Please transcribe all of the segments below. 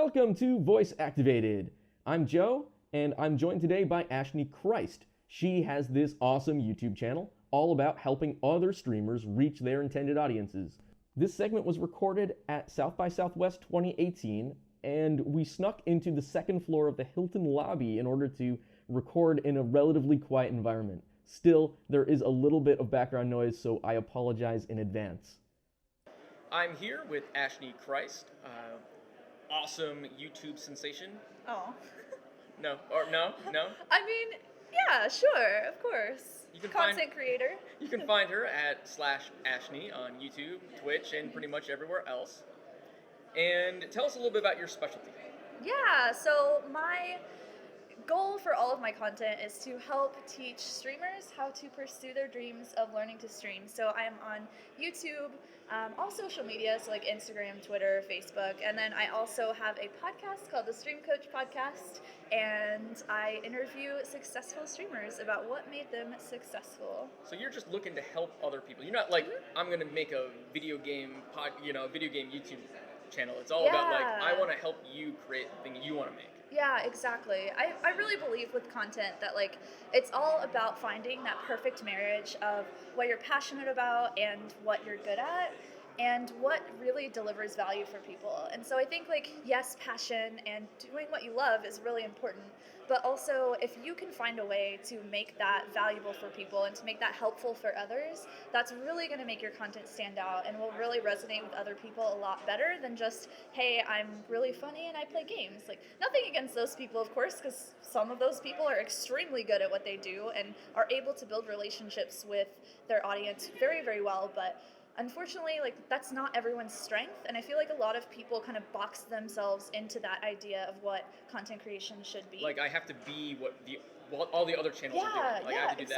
Welcome to Voice Activated. I'm Joe, and I'm joined today by Ashley Christ. She has this awesome YouTube channel all about helping other streamers reach their intended audiences. This segment was recorded at South by Southwest 2018, and we snuck into the second floor of the Hilton lobby in order to record in a relatively quiet environment. Still, there is a little bit of background noise, so I apologize in advance. I'm here with Ashley Christ, awesome YouTube sensation. Oh. No. I mean, yeah, sure, of course. You can Content creator. You can find her at /Ashney on YouTube, Twitch, and pretty much everywhere else. And tell us a little bit about your specialty. Yeah, so my goal for all of my content is to help teach streamers how to pursue their dreams of learning to stream. So I am on YouTube, all social media, so like Instagram, Twitter, Facebook, and then I also have a podcast called the Stream Coach Podcast, and I interview successful streamers about what made them successful. So you're just looking to help other people. You're not like, I'm going to make a video game YouTube channel. It's all about like, I want to help you create the thing you want to make. Yeah, exactly. I really believe with content that like it's all about finding that perfect marriage of what you're passionate about and what you're good at and what really delivers value for people. And so I think like, yes, passion and doing what you love is really important, but also if you can find a way to make that valuable for people and to make that helpful for others, that's really going to make your content stand out and will really resonate with other people a lot better than just, hey, I'm really funny and I play games. Like, nothing against those people, of course, because some of those people are extremely good at what they do and are able to build relationships with their audience very, very well, but unfortunately, like that's not everyone's strength, and I feel like a lot of people kind of box themselves into that idea of what content creation should be. Like I have to be what all the other channels are doing. Like, I have to do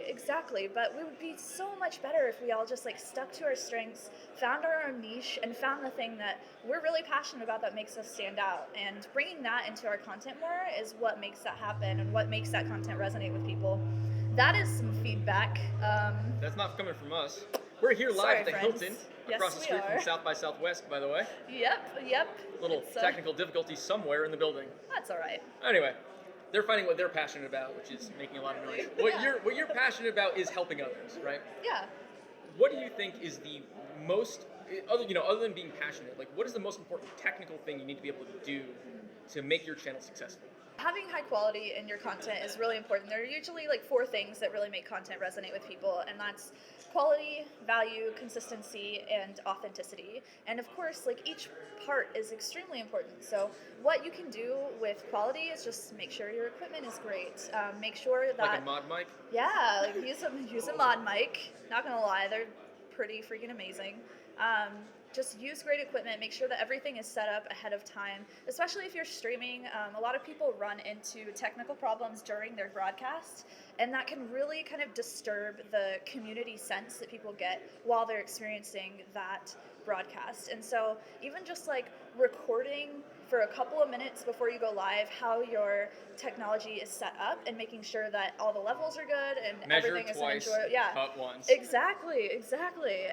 exactly. But we would be so much better if we all just like stuck to our strengths, found our own niche, and found the thing that we're really passionate about that makes us stand out. And bringing that into our content more is what makes that happen and what makes that content resonate with people. That is some feedback. That's not coming from us. We're here live at the Hilton, across the street from South by Southwest, by the way. Yep. Little technical difficulty somewhere in the building. That's all right. Anyway, they're finding what they're passionate about, which is making a lot of noise. What you're passionate about is helping others, right? Yeah. What do you think is the most, other than being passionate, like what is the most important technical thing you need to be able to do to make your channel successful? Having high quality in your content is really important. There are usually like 4 things that really make content resonate with people, and that's quality, value, consistency, and authenticity. And of course, like each part is extremely important. So what you can do with quality is just make sure your equipment is great. Make sure that like a mod mic. Yeah, like use a mod mic. Not gonna lie, they're pretty freaking amazing. Just use great equipment, make sure that everything is set up ahead of time, especially if you're streaming. A lot of people run into technical problems during their broadcast, and that can really kind of disturb the community sense that people get while they're experiencing that broadcast. And so even just like recording for a couple of minutes before you go live how your technology is set up and making sure that all the levels are good and everything is enjoyable. Yeah, cut once. Exactly.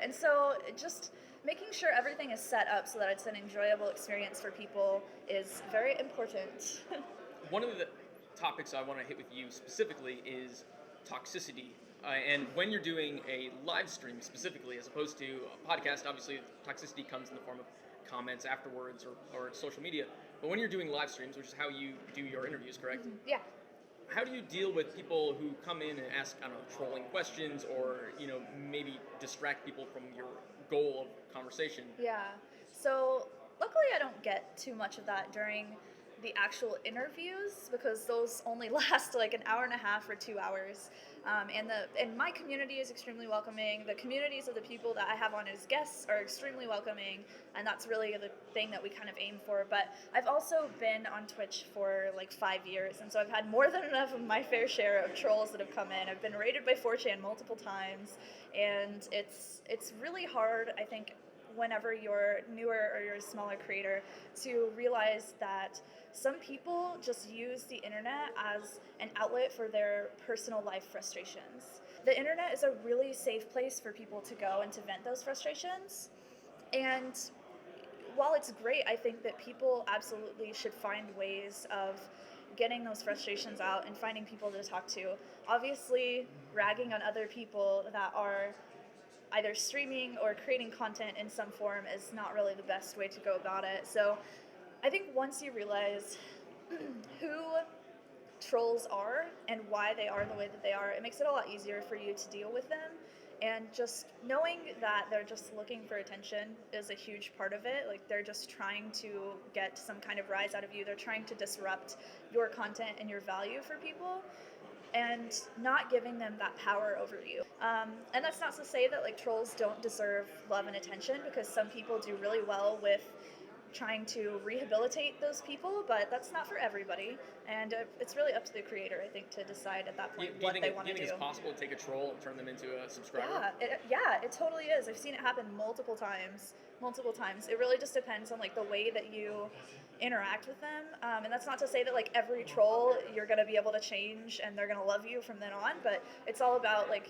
And so just making sure everything is set up so that it's an enjoyable experience for people is very important. One of the topics I want to hit with you specifically is toxicity. And when you're doing a live stream specifically, as opposed to a podcast, obviously toxicity comes in the form of comments afterwards or social media. But when you're doing live streams, which is how you do your interviews, correct? Mm-hmm. Yeah. How do you deal with people who come in and ask, trolling questions or, maybe distract people from your goal of conversation? Yeah. So luckily I don't get too much of that during the actual interviews because those only last like an hour and a half or 2 hours. And my community is extremely welcoming. The communities of the people that I have on as guests are extremely welcoming, and that's really the thing that we kind of aim for. But I've also been on Twitch for like 5 years, and so I've had more than enough of my fair share of trolls that have come in. I've been raided by 4chan multiple times, and it's really hard, I think, whenever you're newer or you're a smaller creator, to realize that some people just use the internet as an outlet for their personal life frustrations. The internet is a really safe place for people to go and to vent those frustrations. And while it's great, I think that people absolutely should find ways of getting those frustrations out and finding people to talk to. Obviously, ragging on other people that are either streaming or creating content in some form is not really the best way to go about it. So I think once you realize who trolls are and why they are the way that they are, it makes it a lot easier for you to deal with them. And just knowing that they're just looking for attention is a huge part of it. Like, they're just trying to get some kind of rise out of you. They're trying to disrupt your content and your value for people, and not giving them that power over you. And that's not to say that like trolls don't deserve love and attention, because some people do really well with trying to rehabilitate those people, but that's not for everybody. And it's really up to the creator, I think, to decide at that point what they want to do. Do you think it's possible to take a troll and turn them into a subscriber? Yeah, it totally is. I've seen it happen multiple times. It really just depends on like the way that you interact with them. And that's not to say that like every troll you're going to be able to change and they're going to love you from then on, but it's all about like,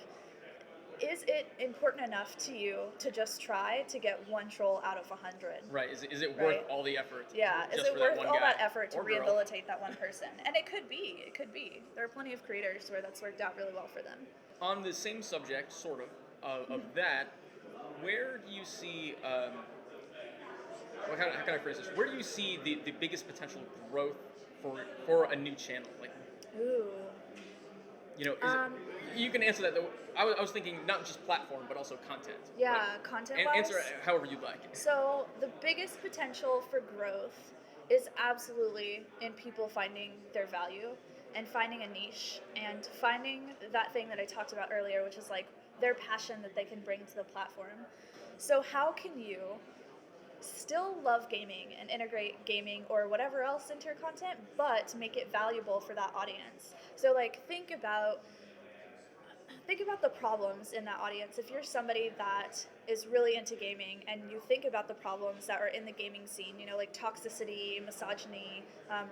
is it important enough to you to just try to get one troll out of 100? Right. Is it worth all the effort? Yeah. Is it worth all that effort to rehabilitate that one person? And it could be. There are plenty of creators where that's worked out really well for them. On the same subject, sort of that, where do you see, how can I phrase this? Where do you see the biggest potential growth for a new channel? Like, ooh. You know, you can answer that though. I was thinking not just platform, but also content. Yeah, like, content-wise. Answer however you'd like. So the biggest potential for growth is absolutely in people finding their value and finding a niche and finding that thing that I talked about earlier, which is like their passion that they can bring to the platform. So how can you still love gaming and integrate gaming or whatever else into your content, but make it valuable for that audience? So like think about the problems in that audience. If you're somebody that is really into gaming and you think about the problems that are in the gaming scene, you know, like toxicity, misogyny,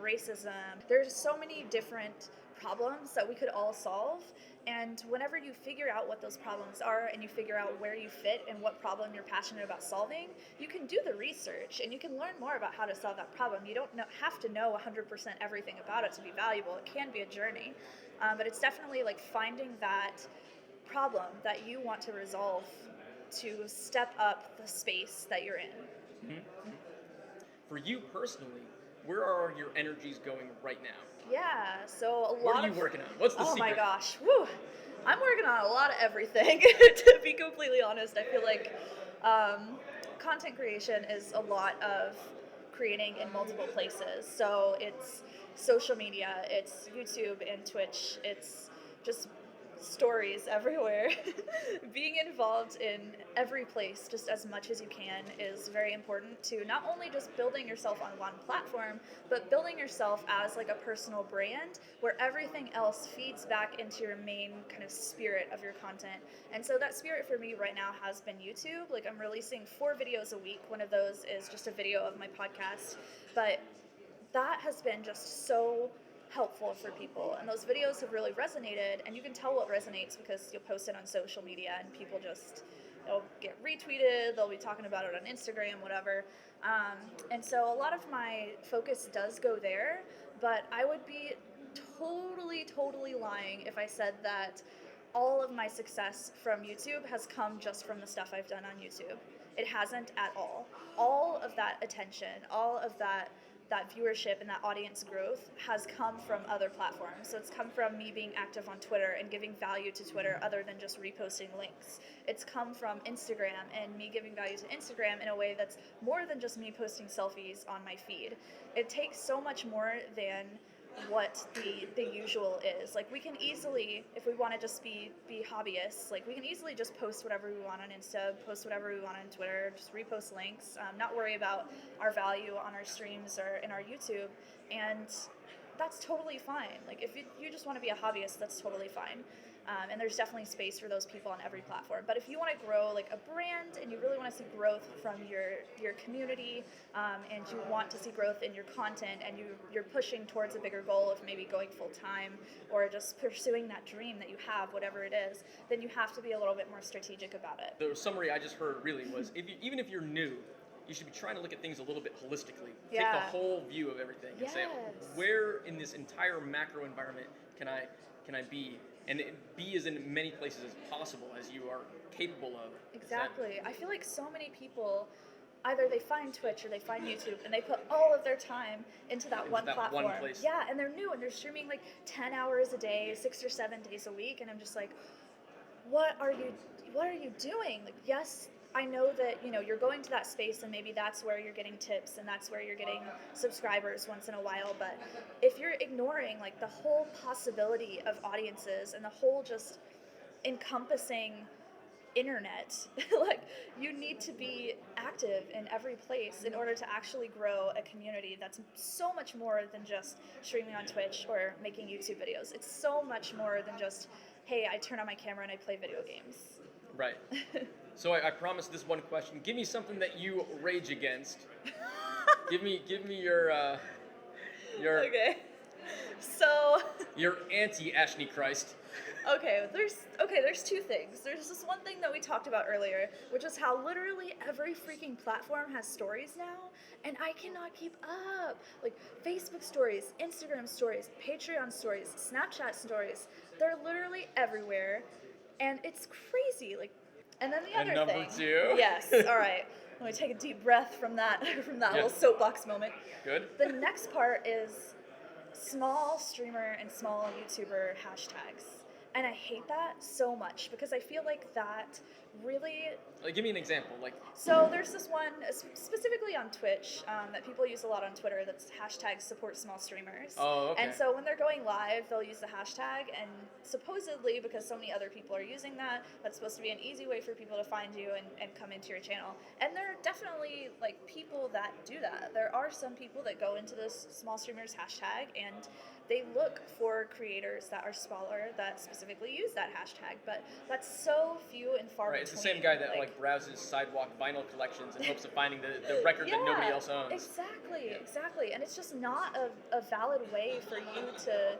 racism, there's so many different problems that we could all solve. And whenever you figure out what those problems are and you figure out where you fit and what problem you're passionate about solving, you can do the research and you can learn more about how to solve that problem. You don't have to know 100% everything about it to be valuable. It can be a journey. But it's definitely like finding that problem that you want to resolve to step up the space that you're in. Mm-hmm. For you personally, where are your energies going right now? Yeah, so What are you working on? What's the secret? Oh my gosh, woo! I'm working on a lot of everything, to be completely honest. I feel like content creation is a lot of creating in multiple places. So it's social media, it's YouTube and Twitch, it's just stories everywhere. Being involved in every place just as much as you can is very important to not only just building yourself on one platform, but building yourself as like a personal brand where everything else feeds back into your main kind of spirit of your content. And so that spirit for me right now has been YouTube. Like I'm releasing 4 videos a week. One of those is just a video of my podcast, but that has been just so helpful for people, and those videos have really resonated, and you can tell what resonates because you'll post it on social media and people just, they'll get retweeted, they'll be talking about it on Instagram, whatever, and so a lot of my focus does go there, but I would be totally lying if I said that all of my success from YouTube has come just from the stuff I've done on YouTube. It hasn't at all. All of that attention, all of that viewership and that audience growth has come from other platforms. So it's come from me being active on Twitter and giving value to Twitter other than just reposting links. It's come from Instagram and me giving value to Instagram in a way that's more than just me posting selfies on my feed. It takes so much more than what the usual is. Like we can easily, if we want to just be hobbyists, like we can easily just post whatever we want on Insta, post whatever we want on Twitter, just repost links, not worry about our value on our streams or in our YouTube, and that's totally fine. Like if you just want to be a hobbyist, that's totally fine. And there's definitely space for those people on every platform. But if you want to grow like a brand and you really want to see growth from your community, and you want to see growth in your content, and you're pushing towards a bigger goal of maybe going full time or just pursuing that dream that you have, whatever it is, then you have to be a little bit more strategic about it. The summary I just heard really was, even if you're new, you should be trying to look at things a little bit holistically. Take Yeah. the whole view of everything and say, Yes. where in this entire macro environment can I be? And be as in many places as possible as you are capable of. Exactly. I feel like so many people, either they find Twitch or they find YouTube and they put all of their time into that one platform. One place. Yeah, and they're new and they're streaming like 10 hours a day, 6 or 7 days a week, and I'm just like, what are you doing? Like, yes, I know that, you're going to that space and maybe that's where you're getting tips and that's where you're getting subscribers once in a while, but if you're ignoring like the whole possibility of audiences and the whole just encompassing internet, like, you need to be active in every place in order to actually grow a community that's so much more than just streaming on Twitch or making YouTube videos. It's so much more than just, hey, I turn on my camera and I play video games. Right. So I promised this one question. Give me something that you rage against. give me your Okay. So your anti-Ashney Christ. There's two things. There's this one thing that we talked about earlier, which is how literally every freaking platform has stories now, and I cannot keep up. Like Facebook stories, Instagram stories, Patreon stories, Snapchat stories. They're literally everywhere, and it's crazy. Like, and then the And other number thing. two? Yes. All right. Let me take a deep breath from that little soapbox moment. Good. The next part is small streamer and small YouTuber hashtags. And I hate that so much because I feel like that really... Like, give me an example. Like, So there's this one, specifically on Twitch, that people use a lot on Twitter, that's hashtag support small streamers. Oh, okay. And so when they're going live, they'll use the hashtag, and supposedly, because so many other people are using that, that's supposed to be an easy way for people to find you and come into your channel. And there are definitely, like, people that do that. There are some people that go into this small streamers hashtag, and they look for creators that are smaller that specifically use that hashtag, but that's so few and far right, between. it's the same guy that like browses sidewalk vinyl collections in hopes of finding the record that nobody else owns. Exactly. And it's just not a valid way for you to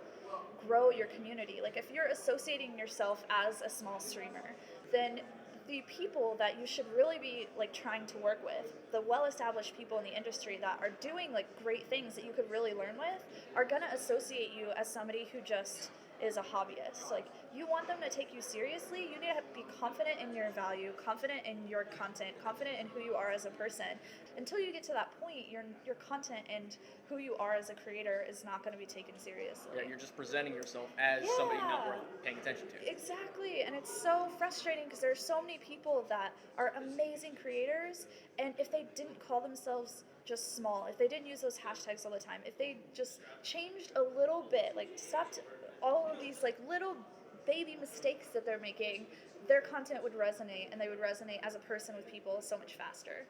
grow your community. Like, if you're associating yourself as a small streamer, then the people that you should really be like trying to work with, the well-established people in the industry that are doing like great things that you could really learn with, are gonna associate you as somebody who just is a hobbyist. Like, you want them to take you seriously, you need to be confident in your value, confident in your content, confident in who you are as a person. Until you get to that point, your content and who you are as a creator is not going to be taken seriously. Yeah, you're just presenting yourself as somebody not worth paying attention to. Exactly, and it's so frustrating because there are so many people that are amazing creators, and if they didn't call themselves just small, if they didn't use those hashtags all the time, if they just changed a little bit, like stopped all of these like little baby mistakes that they're making, their content would resonate, and they would resonate as a person with people so much faster.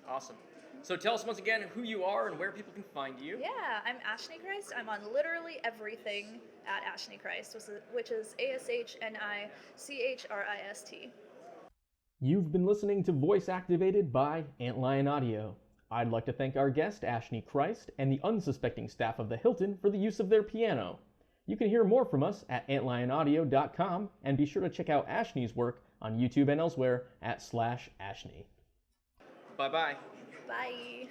Awesome. So tell us once again who you are and where people can find you. Yeah, I'm Ashney Christ. I'm on literally everything at Ashney Christ, which is ASHNICHRIST. You've been listening to Voice Activated by Antlion Audio. I'd like to thank our guest, Ashney Christ, and the unsuspecting staff of the Hilton for the use of their piano. You can hear more from us at antlionaudio.com, and be sure to check out Ashney's work on YouTube and elsewhere at /Ashney. Bye-bye. Bye.